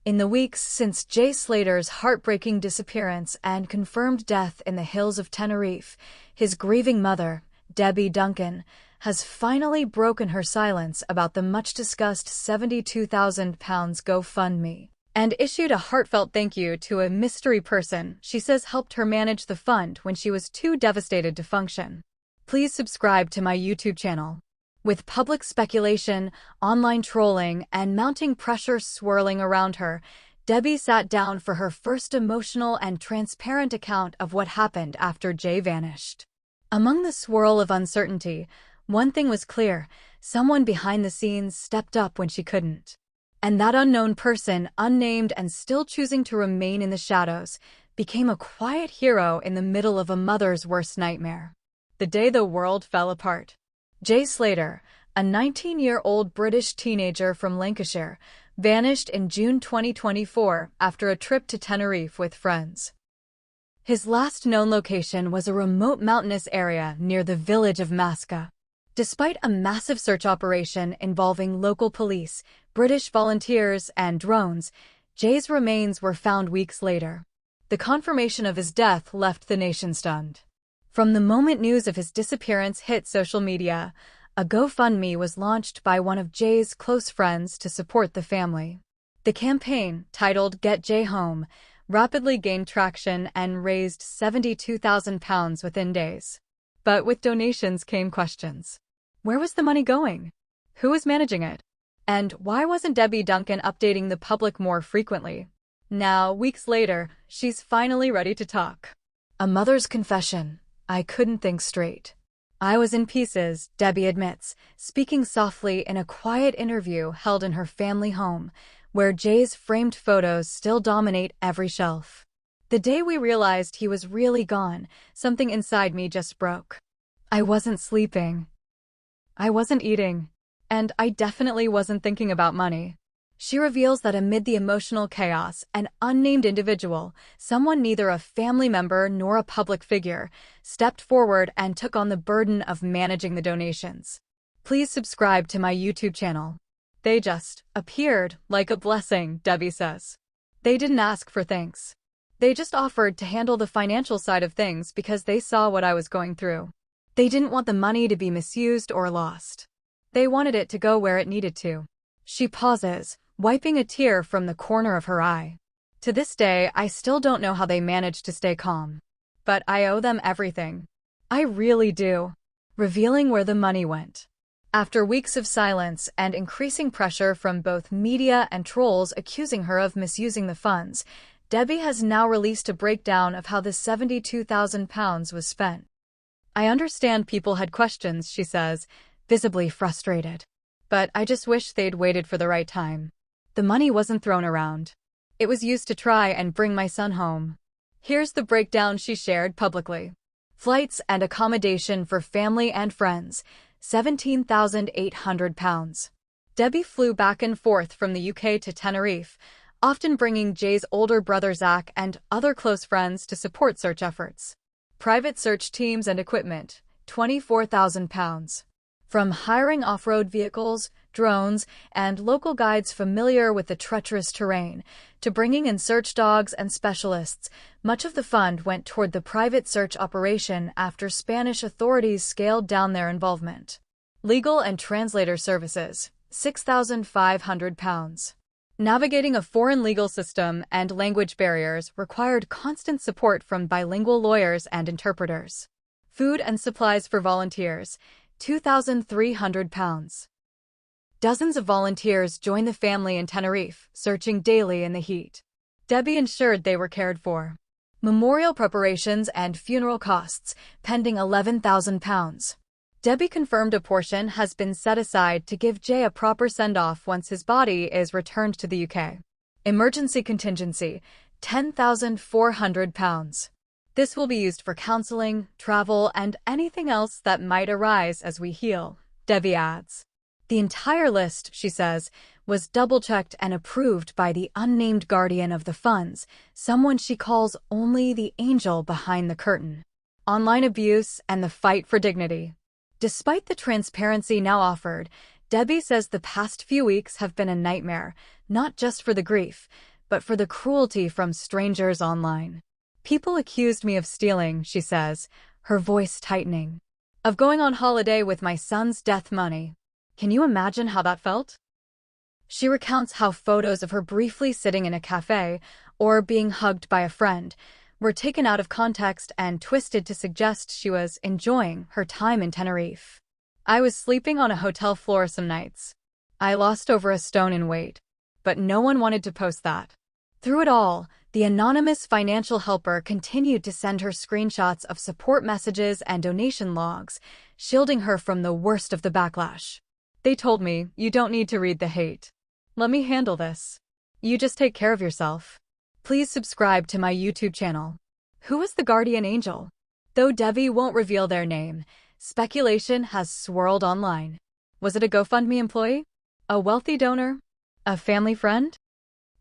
In the weeks since Jay Slater's heartbreaking disappearance and confirmed death in the hills of Tenerife, his grieving mother, Debbie Duncan, has finally broken her silence about the much-discussed £72,000 GoFundMe and issued a heartfelt thank you to a mystery person she says helped her manage the fund when she was too devastated to function. Please subscribe to my YouTube channel. With public speculation, online trolling, and mounting pressure swirling around her, Debbie sat down for her first emotional and transparent account of what happened after Jay vanished. Among the swirl of uncertainty, one thing was clear: someone behind the scenes stepped up when she couldn't. And that unknown person, unnamed and still choosing to remain in the shadows, became a quiet hero in the middle of a mother's worst nightmare. The day the world fell apart. Jay Slater, a 19-year-old British teenager from Lancashire, vanished in June 2024 after a trip to Tenerife with friends. His last known location was a remote mountainous area near the village of Masca. Despite a massive search operation involving local police, British volunteers, and drones, Jay's remains were found weeks later. The confirmation of his death left the nation stunned. From the moment news of his disappearance hit social media, a GoFundMe was launched by one of Jay's close friends to support the family. The campaign, titled Get Jay Home, rapidly gained traction and raised £72,000 within days. But with donations came questions. Where was the money going? Who was managing it? And why wasn't Debbie Duncan updating the public more frequently? Now, weeks later, she's finally ready to talk. A mother's confession. I couldn't think straight. I was in pieces, Debbie admits, speaking softly in a quiet interview held in her family home, where Jay's framed photos still dominate every shelf. The day we realized he was really gone, something inside me just broke. I wasn't sleeping. I wasn't eating. And I definitely wasn't thinking about money. She reveals that amid the emotional chaos, an unnamed individual, someone neither a family member nor a public figure, stepped forward and took on the burden of managing the donations. Please subscribe to my YouTube channel. They just appeared like a blessing, Debbie says. They didn't ask for thanks. They just offered to handle the financial side of things because they saw what I was going through. They didn't want the money to be misused or lost. They wanted it to go where it needed to. She pauses, wiping a tear from the corner of her eye. To this day, I still don't know how they managed to stay calm. But I owe them everything. I really do. Revealing where the money went. After weeks of silence and increasing pressure from both media and trolls accusing her of misusing the funds, Debbie has now released a breakdown of how the £72,000 was spent. I understand people had questions, she says, visibly frustrated. But I just wish they'd waited for the right time. The money wasn't thrown around. It was used to try and bring my son home. Here's the breakdown she shared publicly. Flights and accommodation for family and friends, £17,800. Debbie flew back and forth from the UK to Tenerife, often bringing Jay's older brother Zach and other close friends to support search efforts. Private search teams and equipment, £24,000. From hiring off-road vehicles, drones, and local guides familiar with the treacherous terrain, to bringing in search dogs and specialists, much of the fund went toward the private search operation after Spanish authorities scaled down their involvement. Legal and translator services, £6,500. Navigating a foreign legal system and language barriers required constant support from bilingual lawyers and interpreters. Food and supplies for volunteers, £2,300. Dozens of volunteers joined the family in Tenerife, searching daily in the heat. Debbie ensured they were cared for. Memorial preparations and funeral costs, pending £11,000. Debbie confirmed a portion has been set aside to give Jay a proper send-off once his body is returned to the UK. Emergency contingency, £10,400. This will be used for counseling, travel, and anything else that might arise as we heal, Debbie adds. The entire list, she says, was double-checked and approved by the unnamed guardian of the funds, someone she calls only the angel behind the curtain. Online abuse and the fight for dignity. Despite the transparency now offered, Debbie says the past few weeks have been a nightmare, not just for the grief, but for the cruelty from strangers online. People accused me of stealing, she says, her voice tightening. Of going on holiday with my son's death money. Can you imagine how that felt? She recounts how photos of her briefly sitting in a cafe or being hugged by a friend were taken out of context and twisted to suggest she was enjoying her time in Tenerife. I was sleeping on a hotel floor some nights. I lost over a stone in weight, but no one wanted to post that. Through it all, the anonymous financial helper continued to send her screenshots of support messages and donation logs, shielding her from the worst of the backlash. They told me, "You don't need to read the hate. Let me handle this. You just take care of yourself." Please subscribe to my YouTube channel. Who was the guardian angel? Though Debbie won't reveal their name, speculation has swirled online. Was it a GoFundMe employee? A wealthy donor? A family friend?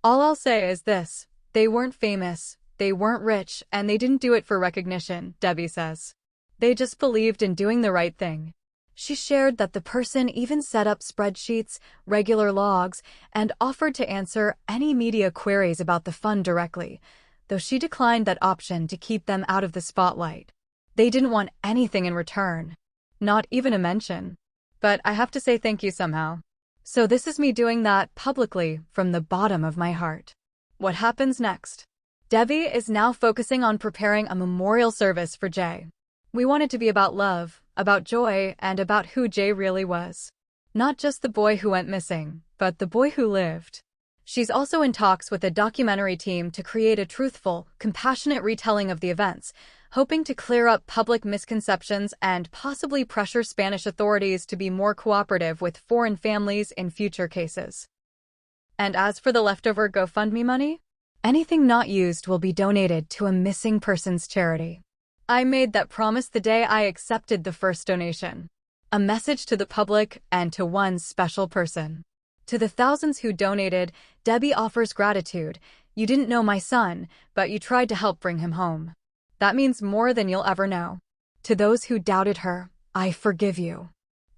All I'll say is this: they weren't famous, they weren't rich, and they didn't do it for recognition, Debbie says. They just believed in doing the right thing. She shared that the person even set up spreadsheets, regular logs, and offered to answer any media queries about the fund directly, though she declined that option to keep them out of the spotlight. They didn't want anything in return, not even a mention. But I have to say thank you somehow. So this is me doing that publicly from the bottom of my heart. What happens next? Debbie is now focusing on preparing a memorial service for Jay. We want it to be about love, about joy, and about who Jay really was. Not just the boy who went missing, but the boy who lived. She's also in talks with a documentary team to create a truthful, compassionate retelling of the events, hoping to clear up public misconceptions and possibly pressure Spanish authorities to be more cooperative with foreign families in future cases. And as for the leftover GoFundMe money, anything not used will be donated to a missing persons charity. I made that promise the day I accepted the first donation. A message to the public and to one special person. To the thousands who donated, Debbie offers gratitude. You didn't know my son, but you tried to help bring him home. That means more than you'll ever know. To those who doubted her, I forgive you.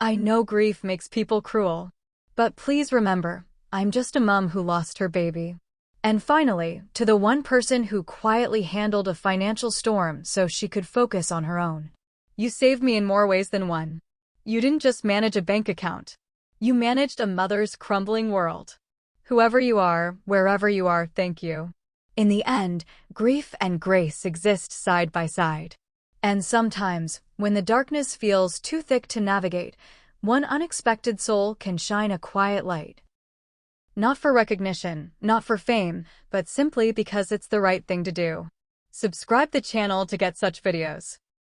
I know grief makes people cruel. But please remember, I'm just a mom who lost her baby. And finally, to the one person who quietly handled a financial storm so she could focus on her own. You saved me in more ways than one. You didn't just manage a bank account. You managed a mother's crumbling world. Whoever you are, wherever you are, thank you. In the end, grief and grace exist side by side. And sometimes, when the darkness feels too thick to navigate, one unexpected soul can shine a quiet light. Not for recognition, not for fame, but simply because it's the right thing to do. Subscribe the channel to get such videos.